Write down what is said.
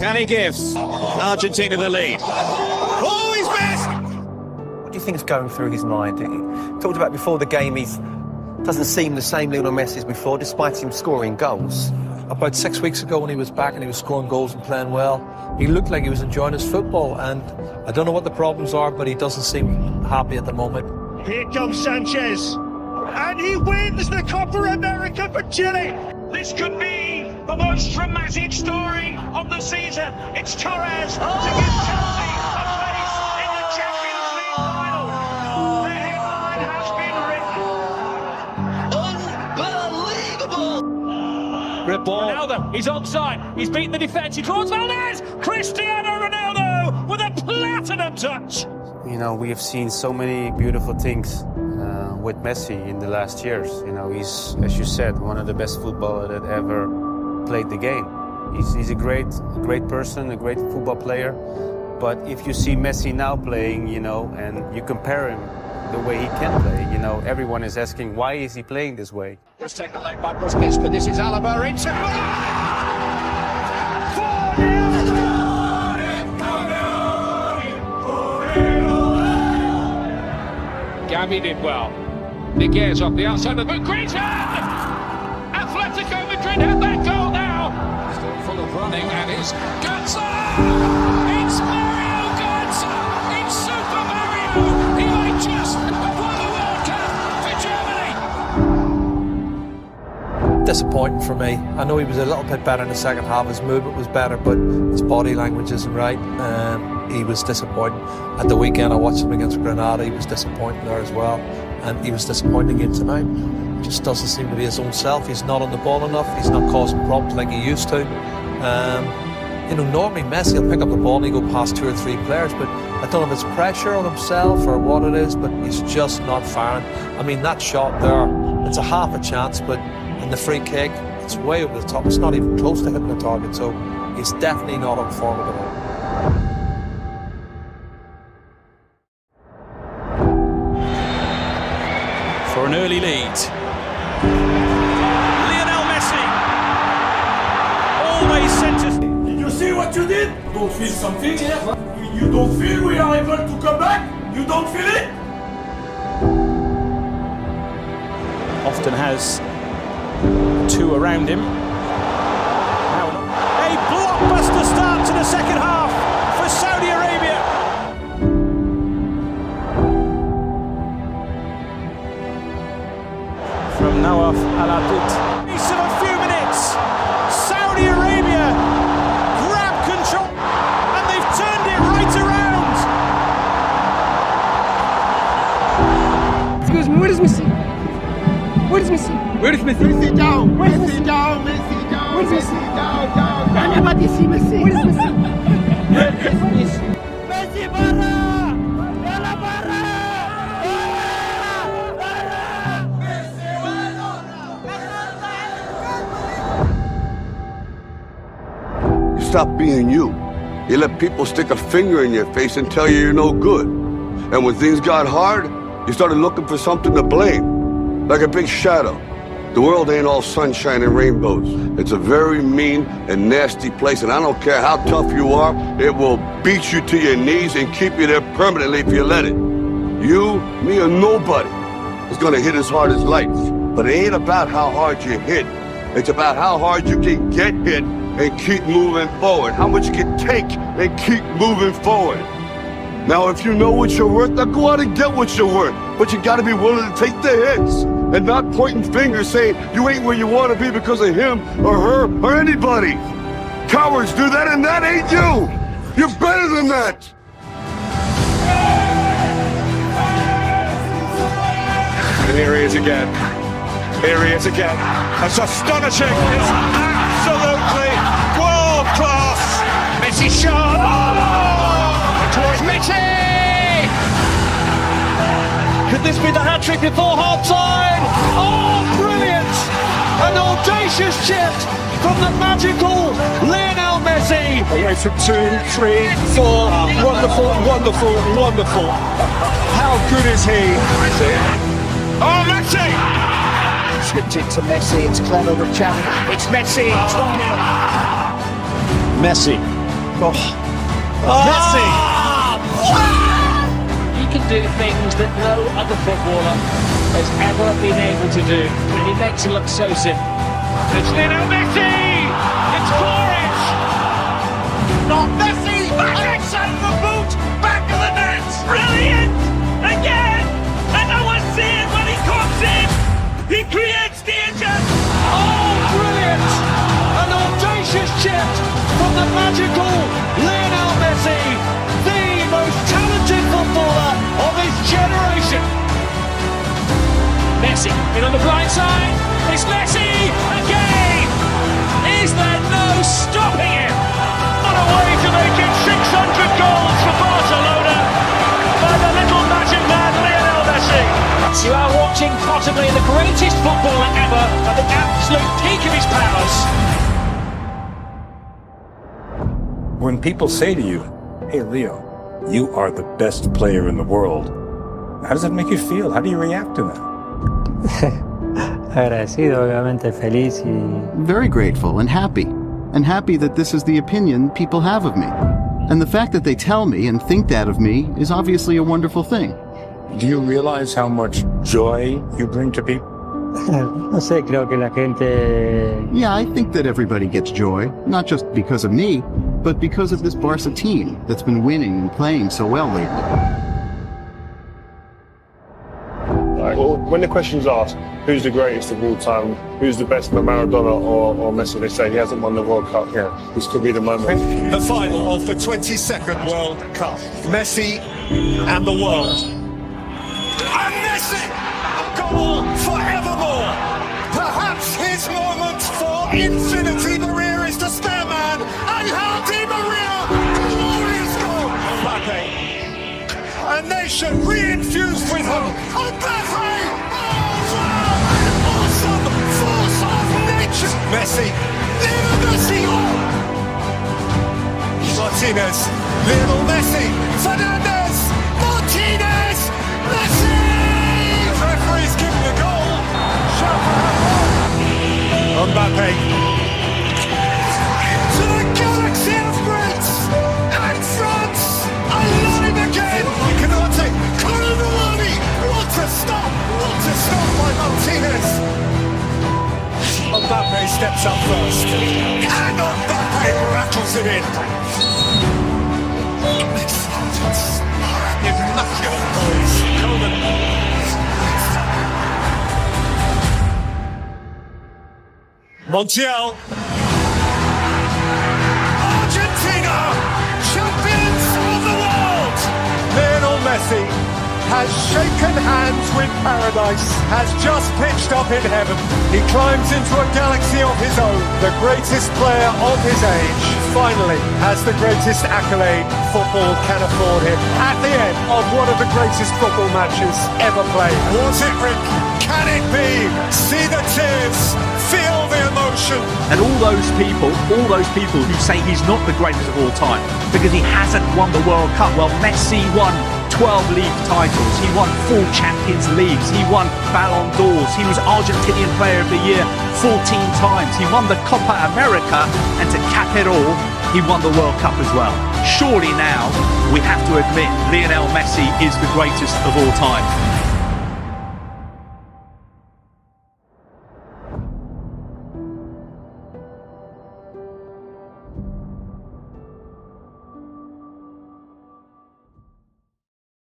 Can he give Argentina the lead? Oh, he's missed! What do you think is going through his mind? He talked about before the game, he doesn't seem the same Lionel Messi as before, despite him scoring goals. About 6 weeks ago when he was back and he was scoring goals and playing well, he looked like he was enjoying his football, and I don't know what the problems are, but he doesn't seem happy at the moment. Here comes Sanchez, and he wins the Copa America for Chile. This could be the most dramatic story of the season. It's Torres to give Chelsea a place in the Champions League final. The headline has been written. Unbelievable! Good ball. Ronaldo, he's onside. He's beaten the defence. He draws Valdez. Cristiano Ronaldo with a platinum touch. You know, we have seen so many beautiful things with Messi in the last years. You know, he's, as you said, one of the best footballers that ever played the game. He's a great person, a great football player. But if you see Messi now playing, you know, and you compare him the way he can play, you know, everyone is asking, why is he playing this way? Let's take the leg by Busquets, but this is Alaba into Gavi did well. Miguez off the outside of the boot. Great hand! Atletico Madrid have that goal now. Still full of running, and it's Götze! It's Mario Götze! It's Super Mario! He might just won the World Cup for Germany! Disappointing for me. I know he was a little bit better in the second half, his movement was better, but his body language isn't right. He was disappointing. At the weekend I watched him against Granada, he was disappointing there as well. And he was disappointing again tonight. Just doesn't seem to be his own self. He's not on the ball enough. He's not causing problems like he used to. You know, normally Messi will pick up the ball and he'll go past 2 or 3 players, but I don't know if it's pressure on himself or what it is, but he's just not firing. I mean, that shot there, it's a half a chance, but in the free kick, it's way over the top. It's not even close to hitting the target, so he's definitely not on form at all. For an early lead. Lionel Messi. Always centres. Did you see what you did? You don't feel something here? You don't feel we are able to come back? You don't feel it? Often has 2 around him. Now, a blockbuster start to the second half for Saudi Arabia. From Nawaf Al-Abid. Piece of a few minutes. Saudi Arabia grab control and they've turned it right around. Excuse me, where is Messi? Where is Messi? Where is Messi? Messi down! Messi down! Messi down! Where is Messi? Down! Down! أنا ما بدي أسيب Messi. Where is Messi? Messi برا! يلا برا! You stop being you. You let people stick a finger in your face and tell you you're no good. And when things got hard, you started looking for something to blame, like a big shadow. The world ain't all sunshine and rainbows. It's a very mean and nasty place, and I don't care how tough you are, it will beat you to your knees and keep you there permanently if you let it. You, me, or nobody is gonna hit as hard as life. But it ain't about how hard you hit. It's about how hard you can get hit and keep moving forward. How much you can take and keep moving forward. Now, if you know what you're worth, now go out and get what you're worth. But you gotta be willing to take the hits and not pointing fingers saying you ain't where you wanna be because of him or her or anybody. Cowards do that, and that ain't you. You're better than that. And here he is again. Here he is again. That's astonishing. It's absolutely world class. Messi shot. Oh! Towards Messi. Could this be the hat-trick before half-time? Oh, brilliant! An audacious chip from the magical Lionel Messi. Away from 2, 3, 4. Wonderful, wonderful, wonderful. How good is he? Oh, Messi! Skipped it to Messi, it's clever with challenge. It's Messi. It's 1-0. Messi Messi! He can do things that no other footballer has ever been able to do, and he makes it look so simple. It's Lionel Messi! It's glorious! Not Messi! Backside of the boot! Back of the net! Brilliant! Again! And no one sees when he comes in! He creates danger! Oh, brilliant! An audacious chip from the magical Lionel Messi! The most talented footballer of his generation! Messi in on the blind side. It's Messi again! Is there no stopping him? On a way to making 600 goals for Barcelona by the little magic man Lionel Messi. You are watching possibly the greatest footballer ever at the absolute peak of his powers. When people say to you, "Hey Leo, you are the best player in the world," how does that make you feel? How do you react to that? Agradecido, obviamente, feliz y... Very grateful and happy that this is the opinion people have of me. And the fact that they tell me and think that of me is obviously a wonderful thing. Do you realize how much joy you bring to people? No sé, creo que la gente... Yeah, I think that everybody gets joy, not just because of me, but because of this Barca team that's been winning and playing so well lately. Well, when the question's asked, who's the greatest of all time, who's the best, Maradona or Messi, they say he hasn't won the World Cup. Yeah, this could be the moment. The final of the 22nd World Cup. Messi and the world. And Messi will go on forevermore. Perhaps his moment for infinity Maria is the spare man. And Di Maria, glorious goal. Mbappe. A nation re-infused with hope. Mbappe! Oh, wow! An awesome force of nature. Messi. Lionel Messi. Oh. Martinez. Lionel Messi. Fernandez. Martinez. Messi! The referee's given the goal. Shout for handball. Mbappe. To the galaxy of greats. And France. Alive again. Canate. Colomani. What a stop. What a stop by Martinez. Mbappe steps up first. And Mbappe rattles it in. Immaculate boys. Coleman. Montiel. Argentina, champions of the world. Lionel Messi has shaken hands with paradise, has just pitched up in heaven. He climbs into a galaxy of his own, the greatest player of his age. Finally has the greatest accolade football can afford him. At the end of one of the greatest football matches ever played. Was it Rick? Can it be? See the tears, feel the emotion. And all those people who say he's not the greatest of all time because he hasn't won the World Cup. Well, Messi won 12 league titles, he won 4 Champions Leagues, he won Ballon d'Ors, he was Argentinian Player of the Year 14 times, he won the Copa America, and to cap it all, he won the World Cup as well. Surely now we have to admit Lionel Messi is the greatest of all time.